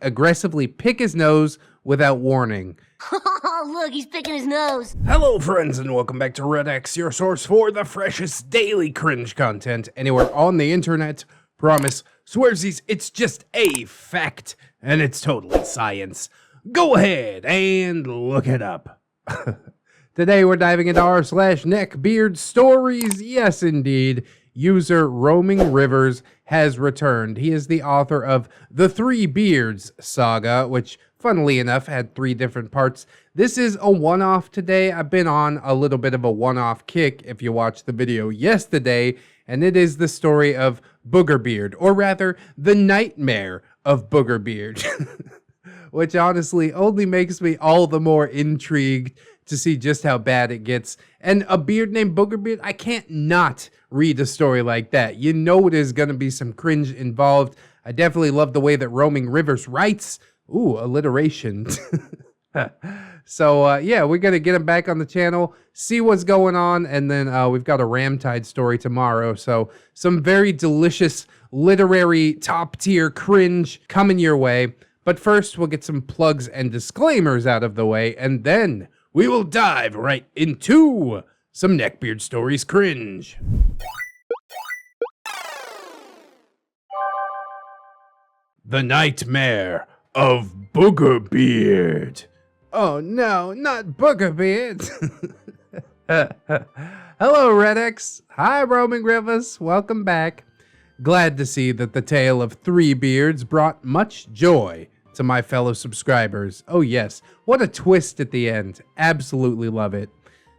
aggressively pick his nose without warning. Look, he's picking his nose. Hello friends and welcome back to ReddX, your source for the freshest daily cringe content anywhere on the internet. Promise, swearsies, it's just a fact, and it's totally science. Go ahead and look it up. Today we're diving into r/NeckbeardStories. Yes, indeed. User Roaming Rivers has returned. He is the author of the Three Beards saga, which, funnily enough, had 3 different parts. This is a one-off today. I've been on a little bit of a one-off kick if you watched the video yesterday, and it is the story of Boogerbeard, or rather, the nightmare of Boogerbeard, which honestly only makes me all the more intrigued to see just how bad it gets. And a beard named Boogerbeard, I can't not read a story like that. You know there's going to be some cringe involved. I definitely love the way that Roaming Rivers writes. Ooh, alliteration. So, yeah, we're going to get him back on the channel, see what's going on, and then we've got a Ramtide story tomorrow. So, some very delicious literary top-tier cringe coming your way. But first, we'll get some plugs and disclaimers out of the way, and then we will dive right into some Neckbeard Stories cringe. The Nightmare of Boogerbeard. Oh no, not Boogerbeard. Hello, ReddX. Hi, Roaming Rivers. Welcome back. Glad to see that the tale of 3 beards brought much joy to my fellow subscribers. Oh yes, what a twist at the end. Absolutely love it.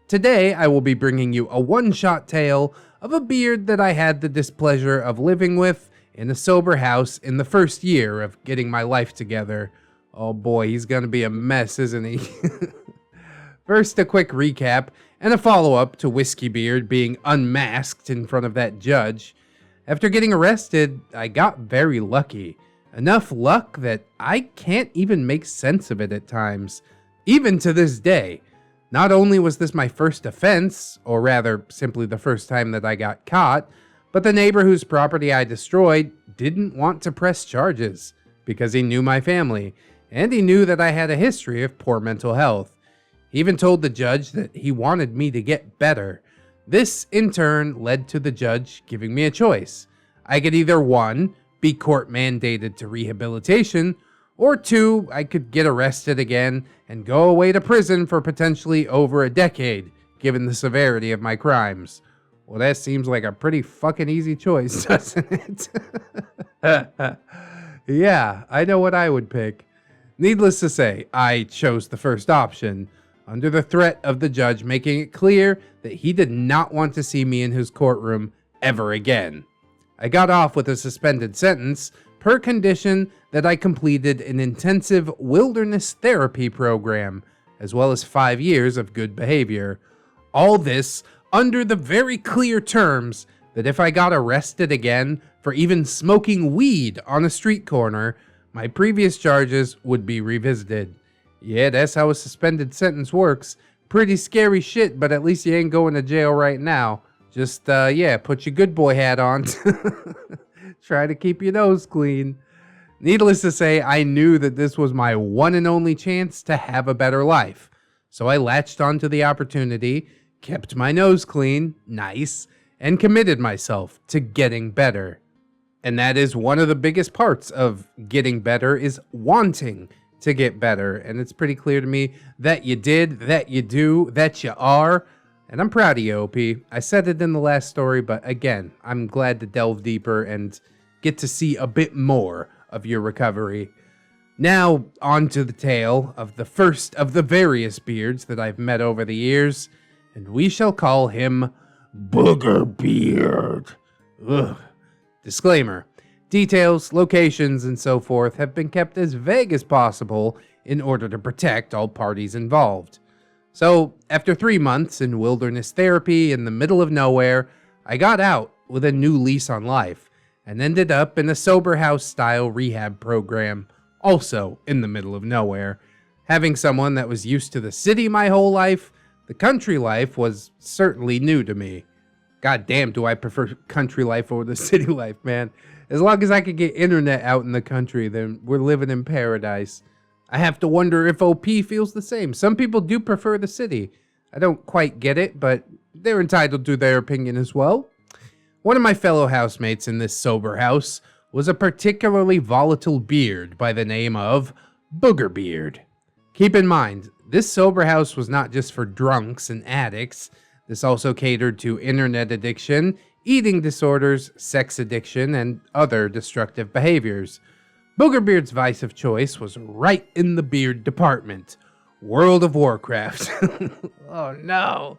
Today, I will be bringing you a one-shot tale of a beard that I had the displeasure of living with in a sober house in the first year of getting my life together. Oh boy, he's gonna be a mess, isn't he? First, a quick recap and a follow-up to Whiskey Beard being unmasked in front of that judge. After getting arrested, I got very lucky. Enough luck that I can't even make sense of it at times. Even to this day. Not only was this my first offense, or rather, simply the first time that I got caught, but the neighbor whose property I destroyed didn't want to press charges because he knew my family, and he knew that I had a history of poor mental health. He even told the judge that he wanted me to get better. This, in turn, led to the judge giving me a choice. I could either 1, be court mandated to rehabilitation, or 2, I could get arrested again and go away to prison for potentially over a decade, given the severity of my crimes. Well, that seems like a pretty fucking easy choice, doesn't it? Yeah, I know what I would pick. Needless to say, I chose the first option, under the threat of the judge making it clear that he did not want to see me in his courtroom ever again. I got off with a suspended sentence, per condition that I completed an intensive wilderness therapy program, as well as 5 years of good behavior. All this under the very clear terms that if I got arrested again for even smoking weed on a street corner, my previous charges would be revisited. Yeah, that's how a suspended sentence works. Pretty scary shit, but at least you ain't going to jail right now. Just, yeah, put your good boy hat on. Try to keep your nose clean. Needless to say, I knew that this was my one and only chance to have a better life. So I latched onto the opportunity, kept my nose clean, nice, and committed myself to getting better. And that is one of the biggest parts of getting better, is wanting to get better. And it's pretty clear to me that you did, that you do, that you are. And I'm proud of you, OP. I said it in the last story, but again, I'm glad to delve deeper and get to see a bit more of your recovery. Now, on to the tale of the first of the various beards that I've met over the years, and we shall call him Boogerbeard. Ugh. Disclaimer. Details, locations, and so forth have been kept as vague as possible in order to protect all parties involved. So, after 3 months in wilderness therapy in the middle of nowhere, I got out with a new lease on life and ended up in a sober house-style rehab program, also in the middle of nowhere. Having someone that was used to the city my whole life, the country life was certainly new to me. God damn, do I prefer country life over the city life, man. As long as I could get internet out in the country, then we're living in paradise. I have to wonder if OP feels the same. Some people do prefer the city. I don't quite get it, but they're entitled to their opinion as well. One of my fellow housemates in this sober house was a particularly volatile beard by the name of Boogerbeard. Keep in mind, this sober house was not just for drunks and addicts. This also catered to internet addiction, eating disorders, sex addiction, and other destructive behaviors. Boogerbeard's vice of choice was right in the beard department. World of Warcraft. Oh no.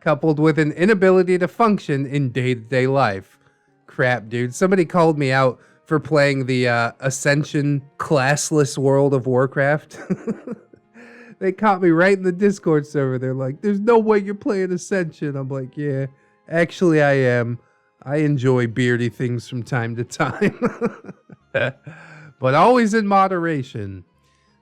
Coupled with an inability to function in day-to-day life. Crap, dude. Somebody called me out for playing the Ascension classless World of Warcraft. They caught me right in the Discord server. They're like, there's no way you're playing Ascension. I'm like, yeah, actually I am. I enjoy beardy things from time to time. But always in moderation.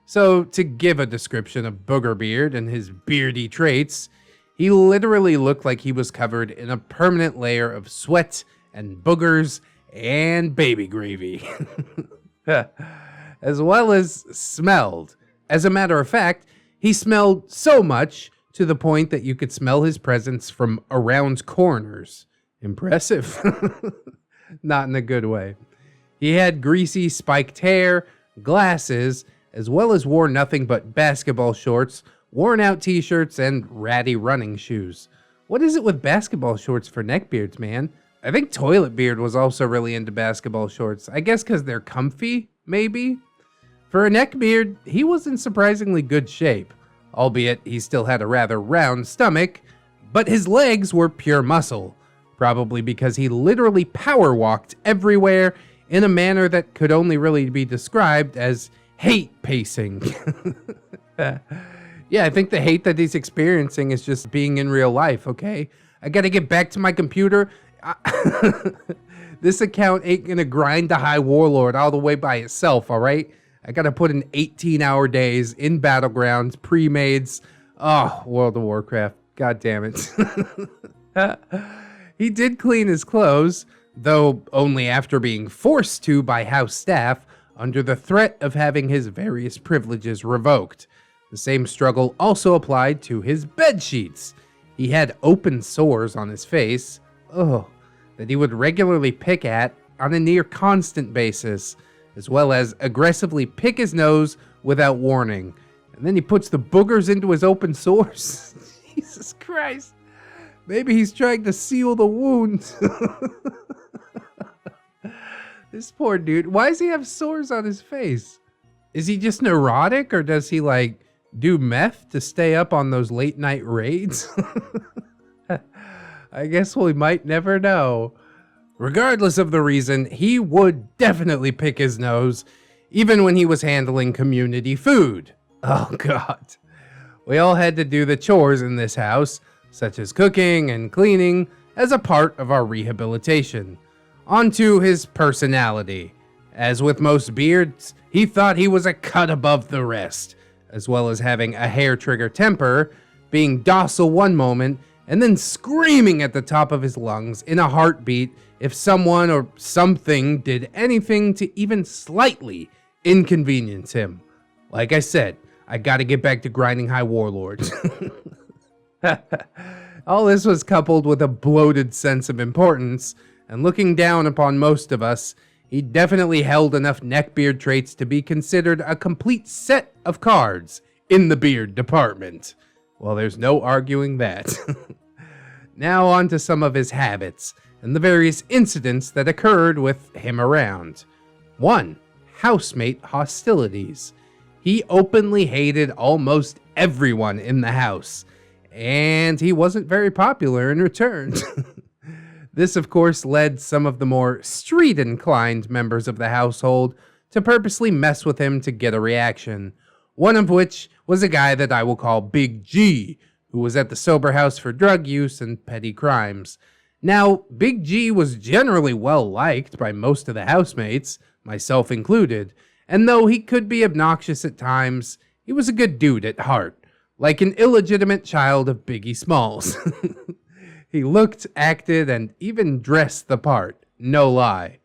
So, to give a description of Boogerbeard and his beardy traits, he literally looked like he was covered in a permanent layer of sweat and boogers and baby gravy. As well as smelled. As a matter of fact, he smelled so much to the point that you could smell his presence from around corners. Impressive. Not in a good way. He had greasy, spiked hair, glasses, as well as wore nothing but basketball shorts, worn-out t-shirts, and ratty running shoes. What is it with basketball shorts for neckbeards, man? I think Toilet Beard was also really into basketball shorts. I guess because they're comfy, maybe? For a neckbeard, he was in surprisingly good shape, albeit he still had a rather round stomach, but his legs were pure muscle, probably because he literally power walked everywhere in a manner that could only really be described as hate pacing. Yeah, I think the hate that he's experiencing is just being in real life, okay? I gotta get back to my computer. This account ain't gonna grind the High Warlord all the way by itself, all right? I gotta put in 18-hour days in Battlegrounds, pre-mades. Oh, World of Warcraft. God damn it. He did clean his clothes, though only after being forced to by house staff under the threat of having his various privileges revoked. The same struggle also applied to his bed sheets. He had open sores on his face, that he would regularly pick at on a near constant basis, as well as aggressively pick his nose without warning. And then he puts the boogers into his open sores. Jesus Christ. Maybe he's trying to seal the wound. This poor dude. Why does he have sores on his face? Is he just neurotic, or does he, like, do meth to stay up on those late night raids? I guess we might never know. Regardless of the reason, he would definitely pick his nose, even when he was handling community food. Oh, God. We all had to do the chores in this house, such as cooking and cleaning, as a part of our rehabilitation. On to his personality. As with most beards, he thought he was a cut above the rest, as well as having a hair-trigger temper, being docile one moment, and then screaming at the top of his lungs in a heartbeat if someone or something did anything to even slightly inconvenience him. Like I said, I gotta get back to grinding High Warlords. All this was coupled with a bloated sense of importance, and looking down upon most of us, he definitely held enough neckbeard traits to be considered a complete set of cards in the beard department. Well, there's no arguing that. Now on to some of his habits, and the various incidents that occurred with him around. 1. Housemate hostilities. He openly hated almost everyone in the house, and he wasn't very popular in return. This, of course, led some of the more street-inclined members of the household to purposely mess with him to get a reaction. One of which was a guy that I will call Big G, who was at the sober house for drug use and petty crimes. Now, Big G was generally well-liked by most of the housemates, myself included, and though he could be obnoxious at times, he was a good dude at heart, like an illegitimate child of Biggie Smalls. He looked, acted, and even dressed the part, no lie.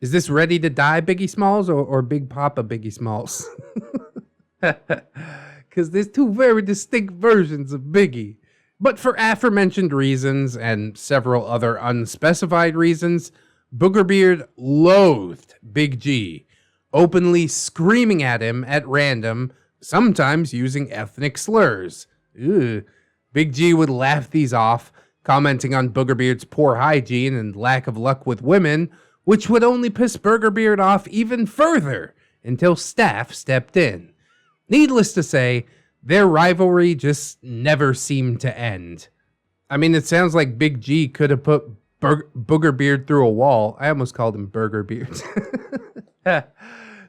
Is this Ready to Die Biggie Smalls or Big Papa Biggie Smalls? Because there's two very distinct versions of Biggie. But for aforementioned reasons and several other unspecified reasons, Boogerbeard loathed Big G, openly screaming at him at random, sometimes using ethnic slurs. Ugh. Big G would laugh these off, commenting on Boogerbeard's poor hygiene and lack of luck with women, which would only piss Boogerbeard off even further until staff stepped in. Needless to say, their rivalry just never seemed to end. I mean, it sounds like Big G could have put Boogerbeard through a wall. I almost called him Burgerbeard.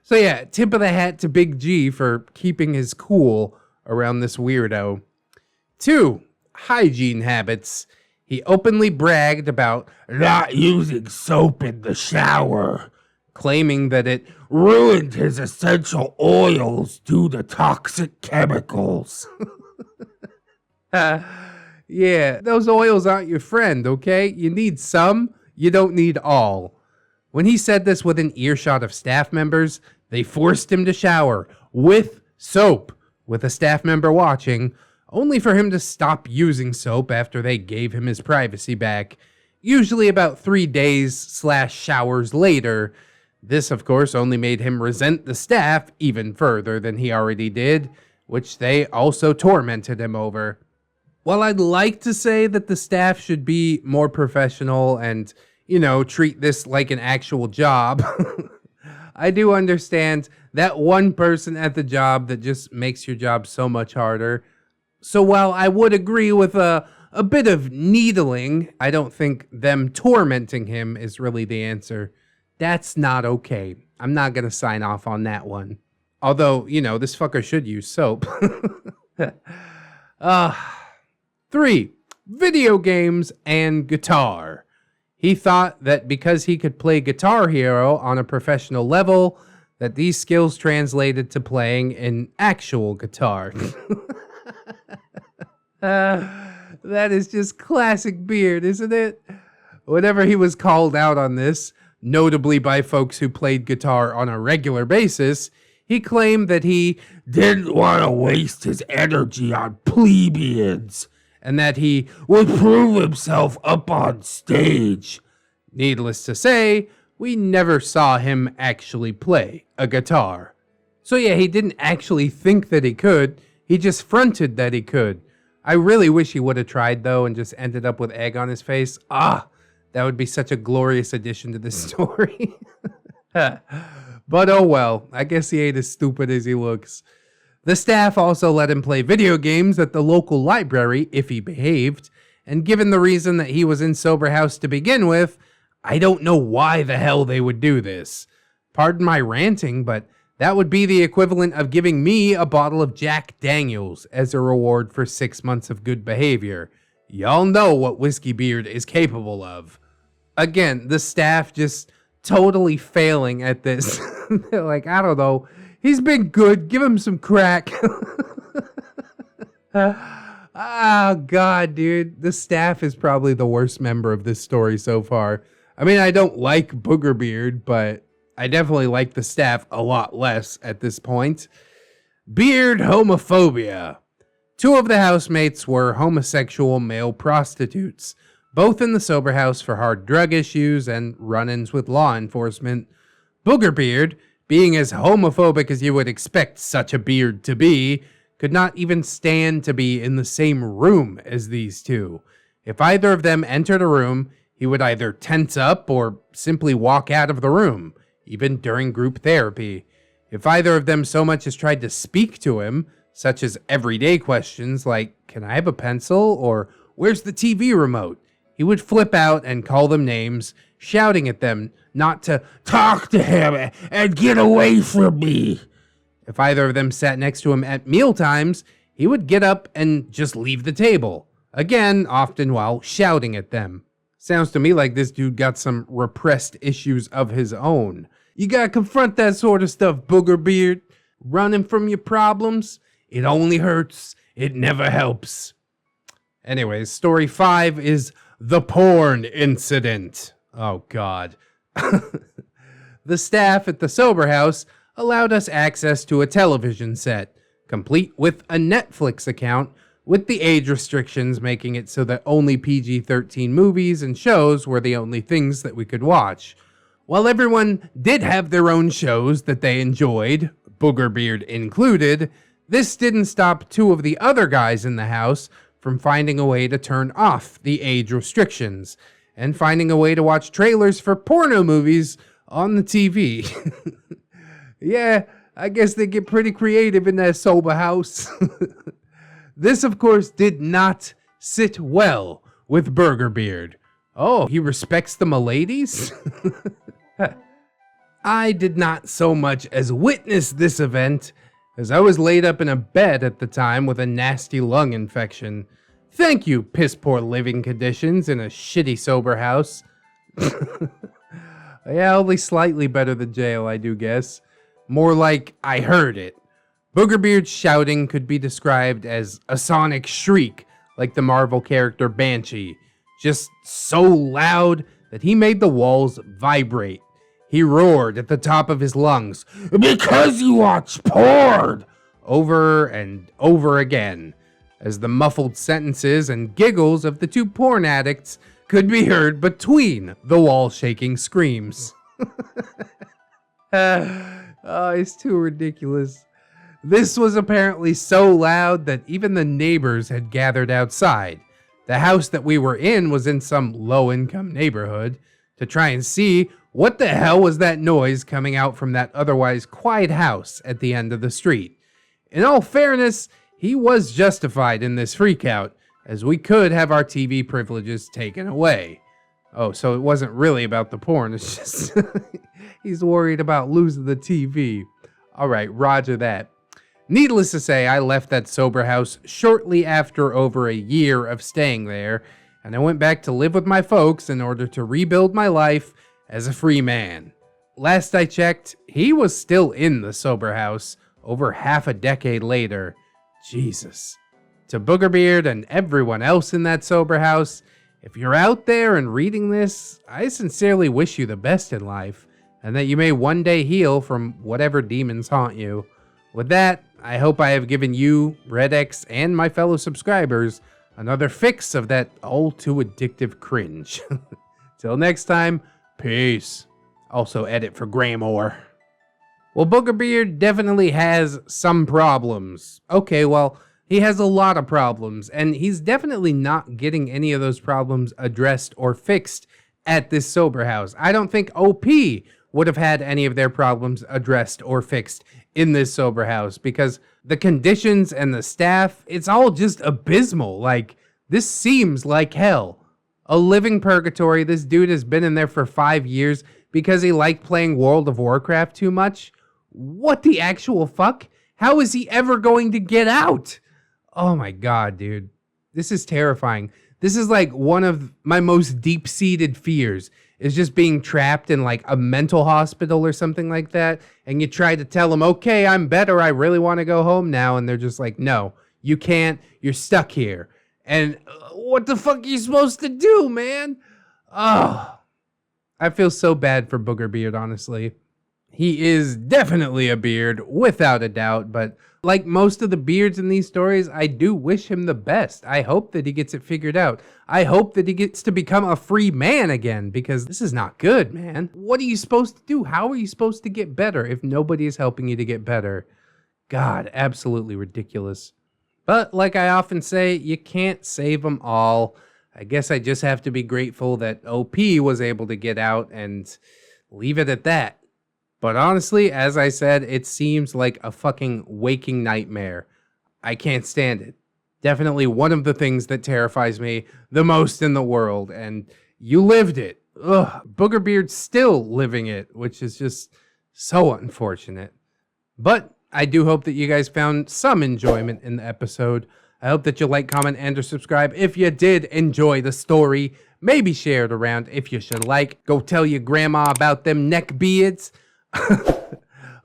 So yeah, tip of the hat to Big G for keeping his cool around this weirdo. 2. Hygiene habits. He openly bragged about not using soap in the shower, claiming that it ruined his essential oils due to toxic chemicals. Yeah, those oils aren't your friend, okay? You need some, you don't need all. When he said this within earshot of staff members, they forced him to shower with soap, with a staff member watching, only for him to stop using soap after they gave him his privacy back, usually about 3 days/showers later. This, of course, only made him resent the staff even further than he already did, which they also tormented him over. While I'd like to say that the staff should be more professional and, treat this like an actual job, I do understand that one person at the job that just makes your job so much harder. So while I would agree with a bit of needling, I don't think them tormenting him is really the answer. That's not okay. I'm not going to sign off on that one. Although, this fucker should use soap. 3. Video games and guitar. He thought that because he could play Guitar Hero on a professional level, that these skills translated to playing an actual guitar. That is just classic Beard, isn't it? Whenever he was called out on this, notably by folks who played guitar on a regular basis, he claimed that he didn't want to waste his energy on plebeians, and that he would prove himself up on stage. Needless to say, we never saw him actually play a guitar. So yeah, he didn't actually think that he could, he just fronted that he could. I really wish he would have tried though and just ended up with egg on his face. That would be such a glorious addition to the story. But oh well, I guess he ain't as stupid as he looks. The staff also let him play video games at the local library if he behaved, and given the reason that he was in sober house to begin with, I don't know why the hell they would do this. Pardon my ranting, but that would be the equivalent of giving me a bottle of Jack Daniels as a reward for 6 months of good behavior. Y'all know what Whiskey Beard is capable of. Again, the staff just totally failing at this. They're like, I don't know, he's been good, give him some crack. Oh, God, dude. The staff is probably the worst member of this story so far. I mean, I don't like Boogerbeard, but I definitely like the staff a lot less at this point. Beard homophobia. 2 of the housemates were homosexual male prostitutes, both in the sober house for hard drug issues and run-ins with law enforcement. Boogerbeard, being as homophobic as you would expect such a beard to be, could not even stand to be in the same room as these 2. If either of them entered a room, he would either tense up or simply walk out of the room, even during group therapy. If either of them so much as tried to speak to him, such as everyday questions like, "Can I have a pencil?" or "Where's the TV remote?" he would flip out and call them names, shouting at them not to talk to him and get away from me. If either of them sat next to him at mealtimes, he would get up and just leave the table, again, often while shouting at them. Sounds to me like this dude got some repressed issues of his own. You gotta confront that sort of stuff, Boogerbeard. Running from your problems, it only hurts, it never helps. Anyways, story 5 is the porn incident. Oh, God. The staff at the sober house allowed us access to a television set, complete with a Netflix account, with the age restrictions making it so that only PG-13 movies and shows were the only things that we could watch. While everyone did have their own shows that they enjoyed, Boogerbeard included, this didn't stop two of the other guys in the house from finding a way to turn off the age restrictions and finding a way to watch trailers for porno movies on the TV. Yeah, I guess they get pretty creative in that sober house. This, of course, did not sit well with Boogerbeard. Oh, he respects the miladies? I did not so much as witness this event, as I was laid up in a bed at the time with a nasty lung infection. Thank you, piss-poor living conditions in a shitty sober house. Yeah, only slightly better than jail, I do guess. More like I heard it. Boogerbeard's shouting could be described as a sonic shriek, like the Marvel character Banshee. Just so loud that he made the walls vibrate. He roared at the top of his lungs, "Because you watch porn!" over and over again, as the muffled sentences and giggles of the two porn addicts could be heard between the wall-shaking screams. Oh, it's too ridiculous. This was apparently so loud that even the neighbors had gathered outside. The house that we were in was in some low-income neighborhood, to try and see what the hell was that noise coming out from that otherwise quiet house at the end of the street. In all fairness, he was justified in this freakout, as we could have our TV privileges taken away. Oh, so it wasn't really about the porn, it's just he's worried about losing the TV. Alright, roger that. Needless to say, I left that sober house shortly after over a year of staying there, and I went back to live with my folks in order to rebuild my life as a free man. Last I checked, he was still in the sober house over half a decade later. Jesus. To Boogerbeard and everyone else in that sober house, if you're out there and reading this, I sincerely wish you the best in life, and that you may one day heal from whatever demons haunt you. With that, I hope I have given you, ReddX, and my fellow subscribers another fix of that all too addictive cringe. Till next time, peace. Also edit for Grammar. Well, Boogerbeard definitely has some problems. Okay, well, he has a lot of problems, and he's definitely not getting any of those problems addressed or fixed at this sober house. I don't think OP would have had any of their problems addressed or fixed in this sober house, because the conditions and the staff, it's all just abysmal. Like, this seems like hell. A living purgatory. This dude has been in there for 5 years because he liked playing World of Warcraft too much. What the actual fuck? How is he ever going to get out? Oh my god, dude. This is terrifying. This is like one of my most deep-seated fears, is just being trapped in like a mental hospital or something like that. And you try to tell them, okay, I'm better. I really want to go home now. And they're just like, no, you can't. You're stuck here. And what the fuck are you supposed to do, man? Oh, I feel so bad for Boogerbeard, honestly. He is definitely a beard, without a doubt, but like most of the beards in these stories, I do wish him the best. I hope that he gets it figured out. I hope that he gets to become a free man again, because this is not good, man. What are you supposed to do? How are you supposed to get better if nobody is helping you to get better? God, absolutely ridiculous. But like I often say, you can't save them all. I guess I just have to be grateful that OP was able to get out and leave it at that. But honestly, as I said, it seems like a fucking waking nightmare. I can't stand it. Definitely one of the things that terrifies me the most in the world, and you lived it. Ugh, Boogerbeard's still living it, which is just so unfortunate. But I do hope that you guys found some enjoyment in the episode. I hope that you like, comment, and or subscribe if you did enjoy the story. Maybe share it around if you should like. Go tell your grandma about them neckbeards.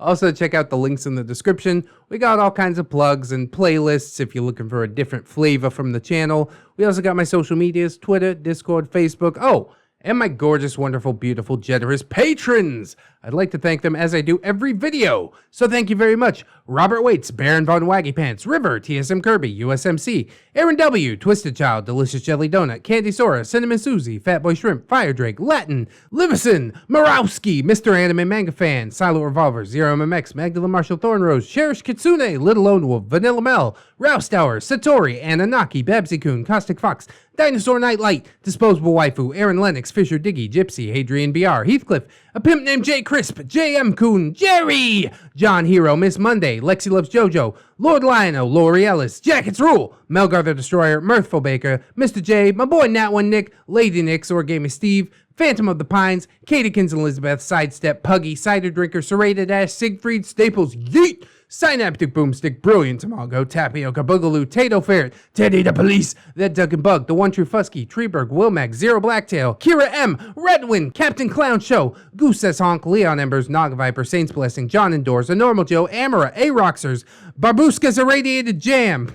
Also, check out the links in the description. We got all kinds of plugs and playlists if you're looking for a different flavor from the channel. We also got my social medias, Twitter, Discord, Facebook. Oh, and my gorgeous, wonderful, beautiful, generous patrons. I'd like to thank them as I do every video. So thank you very much. Robert Waits, Baron Von Waggy Pants, River, TSM Kirby, USMC, Aaron W, Twisted Child, Delicious Jelly Donut, Candy Sora, Cinnamon Susie, Fatboy Shrimp, Fire Drake, Latin, Livison, Marowski, Mr. Anime Manga Fan, Silent Revolver, Zero MMX, Magdalene Marshall Thornrose, Cherish Kitsune, Little Lone Wolf, Vanilla Mel, Roustauer, Satori, Anunnaki, Babsy-kun, Caustic Fox, Dinosaur Nightlight, Disposable Waifu, Aaron Lennox, Fisher Diggy, Gypsy, Hadrian BR, Heathcliff, a pimp named J. Crisp, J.M. Coon, Jerry, John Hero, Miss Monday, Lexi Loves JoJo, Lord Lionel, Lori Ellis, Jackets Rule, Melgar the Destroyer, Mirthful Baker, Mr. J, my boy Nat One Nick, Lady Nix, Origami Steve, Phantom of the Pines, Katykins and Elizabeth, Sidestep, Puggy, Cider Drinker, Serrated Ash, Siegfried, Staples, Yeet, Synaptic Boomstick, Brilliant Tamago, Tapioca, Boogaloo, Tato Ferret, Teddy the Police, That Duck and Bug, The One True Fusky, Treeberg, Wilmag, Zero Blacktail, Kira M, Redwin, Captain Clown Show, Goose Says Honk, Leon Embers, Naga Viper, Saints Blessing, John Indoors, A Normal Joe, Amara, A-Roxers, Barbusca's Irradiated Jam.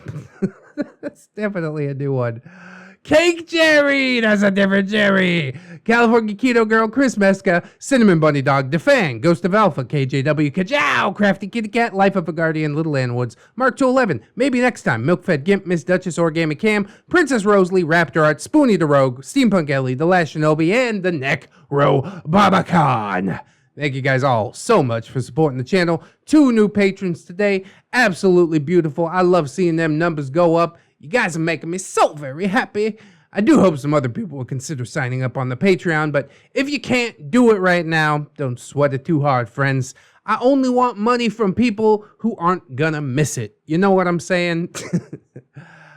That's definitely a new one. Cake Jerry, that's a different Jerry. California Keto Girl, Chris Meska, Cinnamon Bunny Dog, Defang, Ghost of Alpha, KJW, Kajow, Crafty Kitty Cat, Life of a Guardian, Little Ann Woods, Mark 211, Maybe Next Time, Milk-Fed Gimp, Miss Duchess, Origami Cam, Princess Rosalie, Raptor Art, Spoonie the Rogue, Steampunk Ellie, The Last Shinobi, and the Neck Row Babacan. Thank you guys all so much for supporting the channel. 2 new patrons today. Absolutely beautiful. I love seeing them numbers go up. You guys are making me so very happy. I do hope some other people will consider signing up on the Patreon, but if you can't do it right now, don't sweat it too hard, friends. I only want money from people who aren't gonna miss it. You know what I'm saying?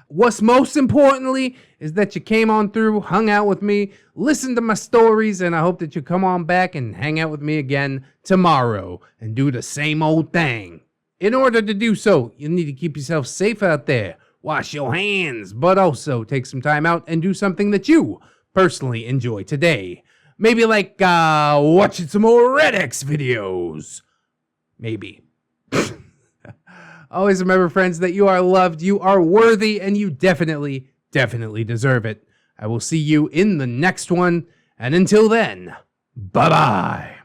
What's most importantly is that you came on through, hung out with me, listened to my stories, and I hope that you come on back and hang out with me again tomorrow and do the same old thing. In order to do so, you need to keep yourself safe out there. Wash your hands, but also take some time out and do something that you personally enjoy today. Maybe like watching some more ReddX videos. Maybe. Always remember, friends, that you are loved, you are worthy, and you definitely deserve it. I will see you in the next one, and until then, bye-bye.